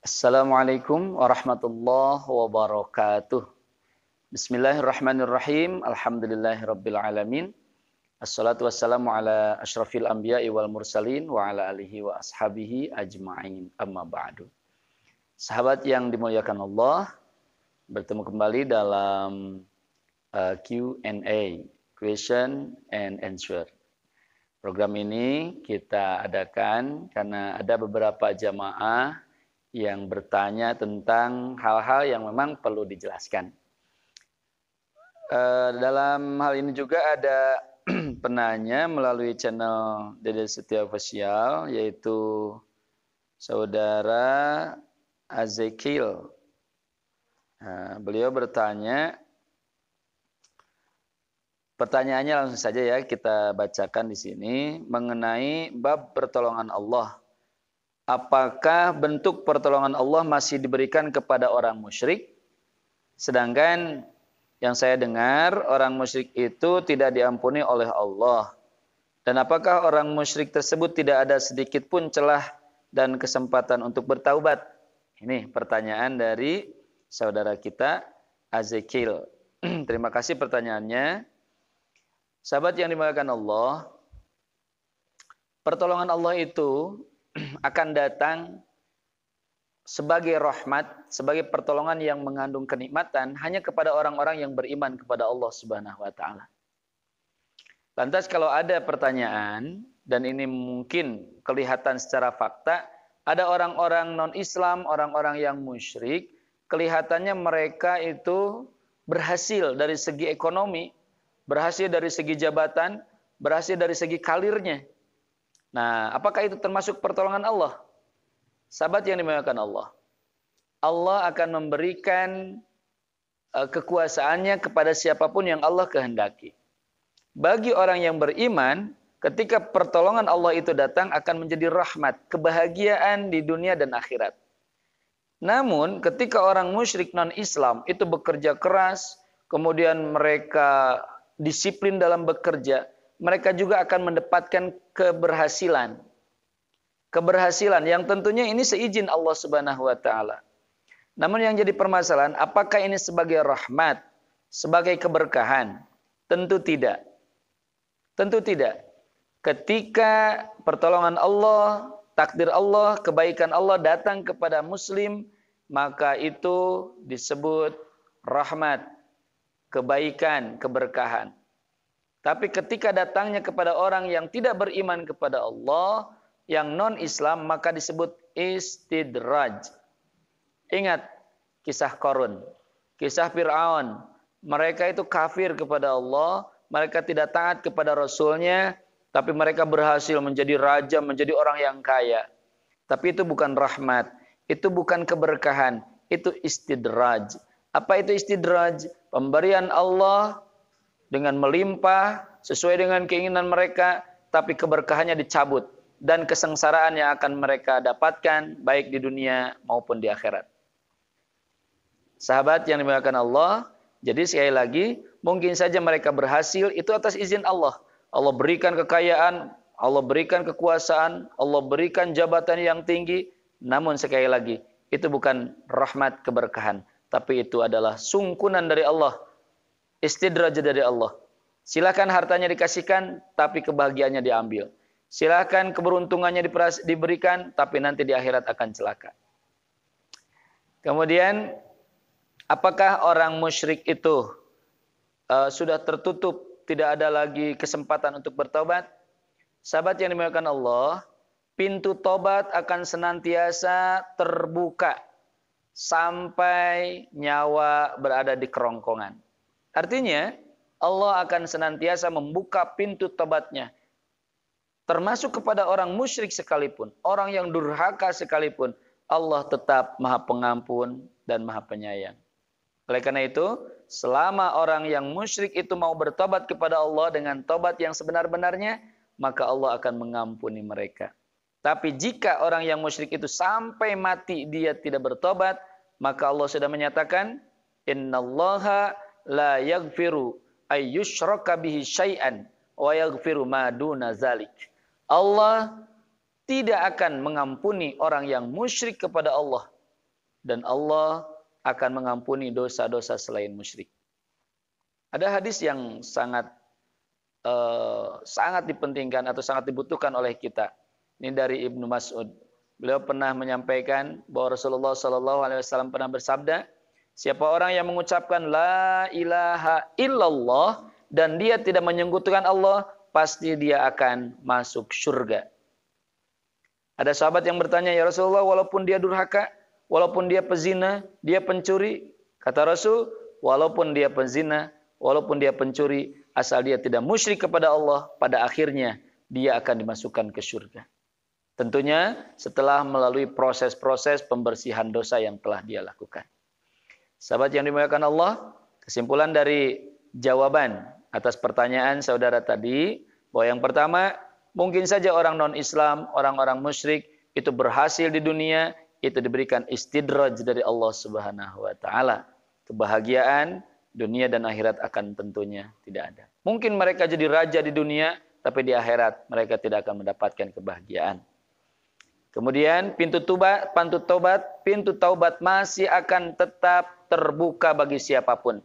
Assalamualaikum warahmatullahi wabarakatuh. Bismillahirrahmanirrahim. Alhamdulillahirabbil alamin. Assalatu wassalamu ala asyrafil anbiya'i wal mursalin wa ala alihi wa ashabihi ajma'in. Amma ba'du. Sahabat yang dimuliakan Allah, bertemu kembali dalam Q&A, question and answer. Program ini kita adakan karena ada beberapa jamaah yang bertanya tentang hal-hal yang memang perlu dijelaskan. Dalam hal ini juga ada penanya melalui channel Dede Setia Official, yaitu Saudara Azekil. Beliau bertanya, pertanyaannya langsung saja ya kita bacakan di sini mengenai bab pertolongan Allah. Apakah bentuk pertolongan Allah masih diberikan kepada orang musyrik? Sedangkan yang saya dengar orang musyrik itu tidak diampuni oleh Allah. Dan apakah orang musyrik tersebut tidak ada sedikit pun celah dan kesempatan untuk bertaubat? Ini pertanyaan dari saudara kita Azekil. Terima kasih pertanyaannya. Sahabat yang dimuliakan Allah, pertolongan Allah itu akan datang sebagai rahmat, sebagai pertolongan yang mengandung kenikmatan hanya kepada orang-orang yang beriman kepada Allah Subhanahu wa taala. Lantas kalau ada pertanyaan, dan ini mungkin kelihatan secara fakta, ada orang-orang non-Islam, orang-orang yang musyrik, kelihatannya mereka itu berhasil dari segi ekonomi, berhasil dari segi jabatan, berhasil dari segi kalirnya. Nah, apakah itu termasuk pertolongan Allah? Sahabat yang dimuliakan Allah, Allah akan memberikan kekuasaannya kepada siapapun yang Allah kehendaki. Bagi orang yang beriman, ketika pertolongan Allah itu datang akan menjadi rahmat, kebahagiaan di dunia dan akhirat. Namun, ketika orang musyrik non-Islam itu bekerja keras, kemudian mereka disiplin dalam bekerja, mereka juga akan mendapatkan keberhasilan. Keberhasilan yang tentunya ini seizin Allah Subhanahu wa taala. Namun yang jadi permasalahan, apakah ini sebagai rahmat, sebagai keberkahan? Tentu tidak. Tentu tidak. Ketika pertolongan Allah, takdir Allah, kebaikan Allah datang kepada muslim, maka itu disebut rahmat, kebaikan, keberkahan. Tapi ketika datangnya kepada orang yang tidak beriman kepada Allah, yang non-Islam, maka disebut istidraj. Ingat kisah Qarun, kisah Fir'aun. Mereka itu kafir kepada Allah, mereka tidak taat kepada Rasulnya, tapi mereka berhasil menjadi raja, menjadi orang yang kaya. Tapi itu bukan rahmat, itu bukan keberkahan, itu istidraj. Apa itu istidraj? Pemberian Allah dengan melimpah sesuai dengan keinginan mereka, tapi keberkahannya dicabut dan kesengsaraan yang akan mereka dapatkan baik di dunia maupun di akhirat. Sahabat yang dimuliakan Allah, jadi sekali lagi mungkin saja mereka berhasil itu atas izin Allah. Allah berikan kekayaan, Allah berikan kekuasaan, Allah berikan jabatan yang tinggi, namun sekali lagi itu bukan rahmat keberkahan, tapi itu adalah sungkunan dari Allah. Istidraj dari Allah. Silakan hartanya dikasihkan, tapi kebahagiaannya diambil. Silakan keberuntungannya diberikan, tapi nanti di akhirat akan celaka. Kemudian, apakah orang musyrik itu sudah tertutup, tidak ada lagi kesempatan untuk bertobat? Sahabat yang dimuliakan Allah, pintu tobat akan senantiasa terbuka sampai nyawa berada di kerongkongan. Artinya, Allah akan senantiasa membuka pintu tobatnya. Termasuk kepada orang musyrik sekalipun, orang yang durhaka sekalipun, Allah tetap Maha Pengampun dan Maha Penyayang. Oleh karena itu, selama orang yang musyrik itu mau bertobat kepada Allah dengan tobat yang sebenar-benarnya, maka Allah akan mengampuni mereka. Tapi jika orang yang musyrik itu sampai mati dia tidak bertobat, maka Allah sudah menyatakan, innallaha la yaghfiru ayyushraka bihi syai'an wa yaghfiru ma duna zalik. Allah tidak akan mengampuni orang yang musyrik kepada Allah dan Allah akan mengampuni dosa-dosa selain musyrik. Ada hadis yang sangat dipentingkan atau sangat dibutuhkan oleh kita. Ini dari Ibnu Mas'ud. Beliau pernah menyampaikan bahwa Rasulullah SAW pernah bersabda, siapa orang yang mengucapkan la ilaha illallah dan dia tidak menyekutukan Allah, pasti dia akan masuk surga. Ada sahabat yang bertanya, ya Rasulullah, walaupun dia durhaka, walaupun dia pezina, dia pencuri, kata Rasul, walaupun dia pezina, walaupun dia pencuri, asal dia tidak musyrik kepada Allah, pada akhirnya dia akan dimasukkan ke surga. Tentunya setelah melalui proses-proses pembersihan dosa yang telah dia lakukan. Sahabat yang dimuliakan Allah, kesimpulan dari jawaban atas pertanyaan saudara tadi, bahwa yang pertama, mungkin saja orang non-Islam, orang-orang musyrik itu berhasil di dunia, itu diberikan istidraj dari Allah Subhanahu wa taala. Kebahagiaan dunia dan akhirat akan tentunya tidak ada. Mungkin mereka jadi raja di dunia, tapi di akhirat mereka tidak akan mendapatkan kebahagiaan. Kemudian pintu taubat masih akan tetap terbuka bagi siapapun.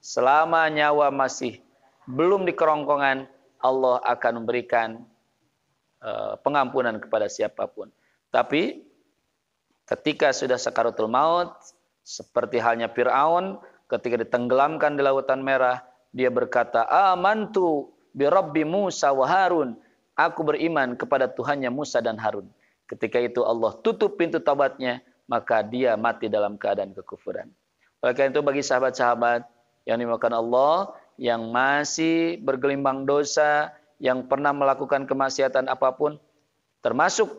Selama nyawa masih belum di kerongkongan, Allah akan memberikan pengampunan kepada siapapun. Tapi ketika sudah sakaratul maut, seperti halnya Fir'aun, ketika ditenggelamkan di Lautan Merah, dia berkata, amantu bi Rabbi Musa wa Harun. Aku beriman kepada Tuhannya Musa dan Harun. Ketika itu Allah tutup pintu taubatnya, maka dia mati dalam keadaan kekufuran. Oleh karena itu bagi sahabat-sahabat yang dimuliakan Allah, yang masih bergelimbang dosa, yang pernah melakukan kemaksiatan apapun, termasuk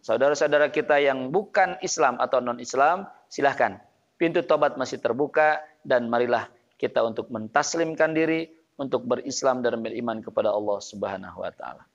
saudara-saudara kita yang bukan Islam atau non-Islam, silahkan. Pintu taubat masih terbuka dan marilah kita untuk mentaslimkan diri, untuk berislam dan beriman kepada Allah Subhanahu wa taala.